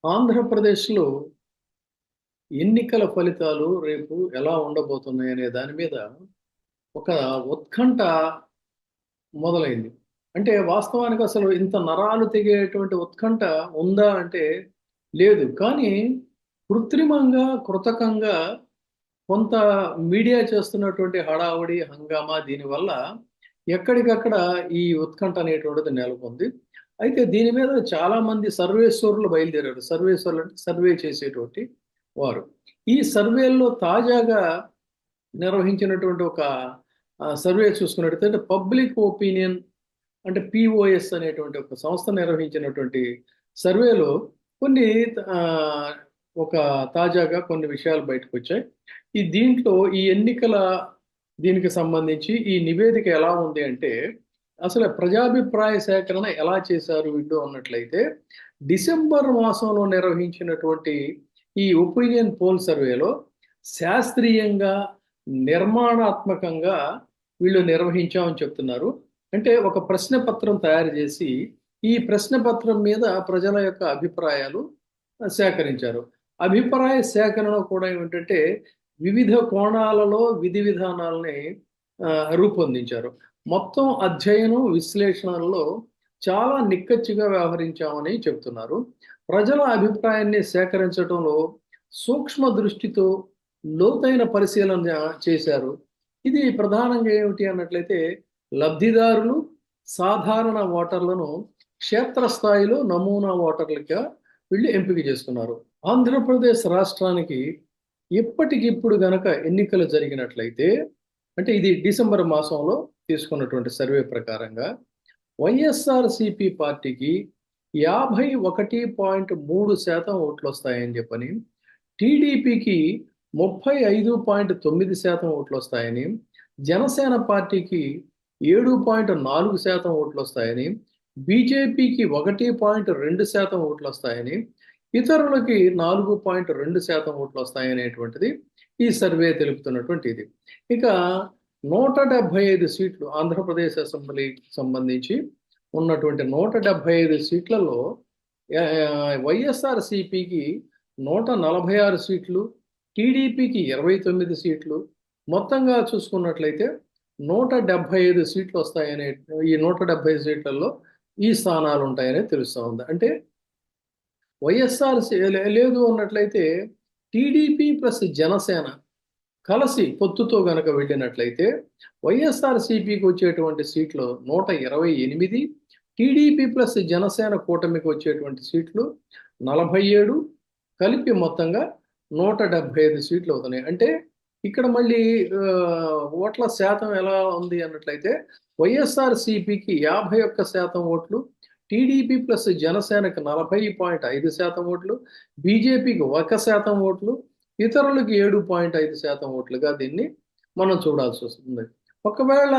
ఆంధ్రప్రదేశ్లో ఎన్నికల ఫలితాలు రేపు ఎలా ఉండబోతున్నాయి అనే దాని మీద ఒక ఉత్కంఠ మొదలైంది. అంటే వాస్తవానికి అసలు ఇంత నరాలు తెగేటువంటి ఉత్కంఠ ఉందా అంటే లేదు. కానీ కృత్రిమంగా, కృతకంగా కొంత మీడియా చేస్తున్నటువంటి హడావుడి, హంగామా దీనివల్ల ఎక్కడికక్కడ ఈ ఉత్కంఠ అనేటువంటిది నెలకొంది. అయితే దీని మీద చాలామంది సర్వేశ్వరులు బయలుదేరారు. సర్వేశ్వరులు అంటే సర్వే చేసేటువంటి వారు. ఈ సర్వేల్లో తాజాగా నిర్వహించినటువంటి ఒక సర్వే చూసుకున్నట్టయితే పబ్లిక్ ఒపీనియన్ అంటే పిఓఎస్ అనేటువంటి ఒక సంస్థ నిర్వహించినటువంటి సర్వేలో కొన్ని ఆహ్, ఒక తాజాగా కొన్ని విషయాలు బయటకొచ్చాయి. దీంట్లో ఈ ఎన్నికల దీనికి సంబంధించి ఈ నివేదిక ఎలా ఉంది అంటే, అసలు ప్రజాభిప్రాయ సేకరణ ఎలా చేశారు వీళ్ళు అన్నట్లయితే, డిసెంబర్ మాసంలో నిర్వహించినటువంటి ఈ ఒపీనియన్ పోల్ సర్వేలో శాస్త్రీయంగా, నిర్మాణాత్మకంగా వీళ్ళు నిర్వహించామని చెప్తున్నారు. అంటే ఒక ప్రశ్న పత్రం తయారు చేసి, ఈ ప్రశ్న పత్రం మీద ప్రజల యొక్క అభిప్రాయాలు సేకరించారు. అభిప్రాయ సేకరణ కూడా ఏమిటంటే, వివిధ కోణాలలో విధి విధానాల్ని రూపొందించారు. మొత్తం అధ్యయనం, విశ్లేషణల్లో చాలా నిక్కచ్చిగా వ్యవహరించామని చెప్తున్నారు. ప్రజల అభిప్రాయాన్ని సేకరించడంలో సూక్ష్మ దృష్టితో లోతైన పరిశీలన చేశారు. ఇది ప్రధానంగా ఏమిటి అన్నట్లయితే, లబ్ధిదారులు, సాధారణ ఓటర్లను క్షేత్రస్థాయిలో నమూనా ఓటర్లుగా వీళ్ళు ఎంపిక చేసుకున్నారు. ఆంధ్రప్రదేశ్ రాష్ట్రానికి ఇప్పటికిప్పుడు గనక ఎన్నికలు జరిగినట్లయితే, అంటే ఇది డిసెంబర్ మాసంలో తీసుకున్నటువంటి సర్వే ప్రకారంగా వైఎస్ఆర్‌సీపీ పార్టీకి 51.3% ఓట్లొస్తాయని చెప్పని, టీడీపీకి 35.9% ఓట్లొస్తాయని, జనసేన పార్టీకి 7.4% ఓట్లొస్తాయని, బీజేపీకి 1.2% ఓట్లొస్తాయని, ఇతరులకి 4.2% ఓట్లొస్తాయనేటువంటిది ఈ సర్వే తెలుపుతున్నటువంటిది. ఇక 175 సీట్లు ఆంధ్రప్రదేశ్ అసెంబ్లీకి సంబంధించి ఉన్నటువంటి 175 సీట్లలో వైఎస్ఆర్‌సీపీకి 146 సీట్లు, టీడీపీకి 29 సీట్లు, మొత్తంగా చూసుకున్నట్లయితే 175 సీట్లు వస్తాయనే ఈ 175 సీట్లలో ఈ స్థానాలు ఉంటాయని తెలుస్తా ఉంది. అంటే లేదు అన్నట్లయితే టీడీపీ ప్లస్ జనసేన కలిసి పొత్తుతో గనక వెళ్ళినట్లయితే వైఎస్ఆర్‌సీపీకి వచ్చేటువంటి సీట్లు 128, టీడీపీ ప్లస్ జనసేన కూటమికి వచ్చేటువంటి సీట్లు 47, కలిపి మొత్తంగా 175 సీట్లు అవుతున్నాయి. అంటే ఇక్కడ మళ్ళీ ఓట్ల శాతం ఎలా ఉంది అన్నట్లయితే వైఎస్ఆర్‌సీపీకి 51% ఓట్లు, టీడీపీ ప్లస్ జనసేనకి 40.5% ఓట్లు, బీజేపీకి 1% ఓట్లు, ఇతరులకు 7.5% ఓట్లుగా దీన్ని మనం చూడాల్సి వస్తుంది. ఒకవేళ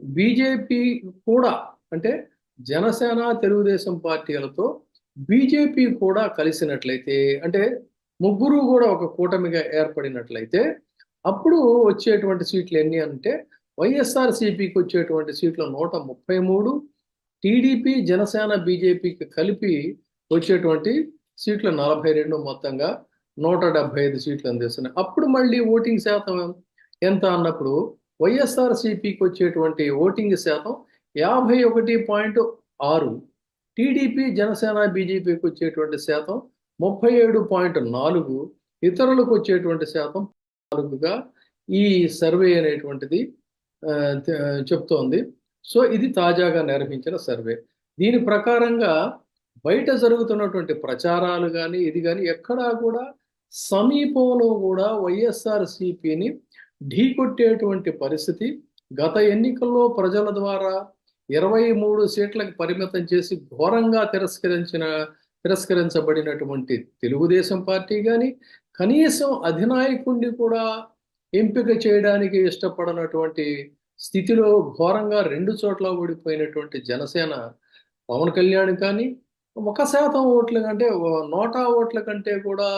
బీజేపీ కూడా అంటే జనసేన, తెలుగుదేశం పార్టీలతో బీజేపీ కూడా కలిసినట్లయితే, అంటే ముగ్గురు కూడా ఒక కూటమిగా ఏర్పడినట్లయితే, అప్పుడు వచ్చేటువంటి సీట్లు ఎన్ని అంటే వైఎస్ఆర్‌సీపీకి వచ్చేటువంటి సీట్లు 133, టీడీపీ, జనసేన, బీజేపీకి కలిపి వచ్చేటువంటి సీట్లు 42, మొత్తంగా 175 సీట్లు అందిస్తున్నాయి. అప్పుడు మళ్ళీ ఓటింగ్ శాతం ఎంత అన్నప్పుడు వైఎస్ఆర్‌సీపీకి వచ్చేటువంటి ఓటింగ్ శాతం 51.6, టీడీపీ, జనసేన, బీజేపీకి వచ్చేటువంటి శాతం 37.4, ఇతరులకు వచ్చేటువంటి శాతం 4గా ఈ సర్వే అనేటువంటిది చెప్తోంది. సో ఇది తాజాగా నిర్వహించిన సర్వే. దీని ప్రకారంగా బయట జరుగుతున్నటువంటి ప్రచారాలు గాని, ఇది గాని ఎక్కడా కూడా సమీపంలో కూడా వైఎస్ఆర్‌సీపీని ఢీకొట్టేటువంటి పరిస్థితి, గత ఎన్నికల్లో ప్రజల ద్వారా 23 సీట్లకు పరిమితం చేసి ఘోరంగా తిరస్కరించబడినటువంటి తెలుగుదేశం పార్టీ గాని, కనీసం అధినాయకుడిని కూడా ఎంపిక చేయడానికి ఇష్టపడనటువంటి స్థితిలో ఘోరంగా 2 చోట్ల ఓడిపోయినటువంటి జనసేన పవన్ కళ్యాణ్ కానీ, 1% ఓట్ల కంటే నోటా ఓట్ల కంటే కూడా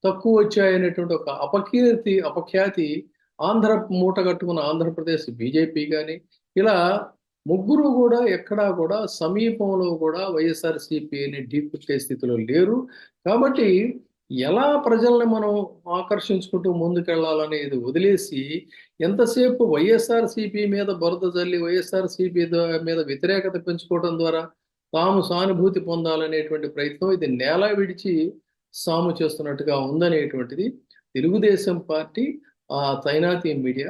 తక్కువ వచ్చాయనేటువంటి ఒక అపఖ్యాతి ఆంధ్ర మూట కట్టుకున్న ఆంధ్రప్రదేశ్ బీజేపీ కానీ ఇలా ముగ్గురు కూడా ఎక్కడా కూడా సమీపంలో కూడా వైఎస్ఆర్సీపీని ఢీకొట్టే స్థితిలో లేరు. కాబట్టి ఎలా ప్రజల్ని మనం ఆకర్షించుకుంటూ ముందుకెళ్లాలనేది వదిలేసి ఎంతసేపు వైఎస్ఆర్సీపీ మీద బురద జల్లి వైఎస్ఆర్సీపీ మీద వ్యతిరేకత పెంచుకోవడం ద్వారా తాము సానుభూతి పొందాలనేటువంటి ప్రయత్నం ఇది నేల విడిచి సాము చేస్తున్నట్టుగా ఉందనేటువంటిది తెలుగుదేశం పార్టీ ఆ తైనాతి మీడియా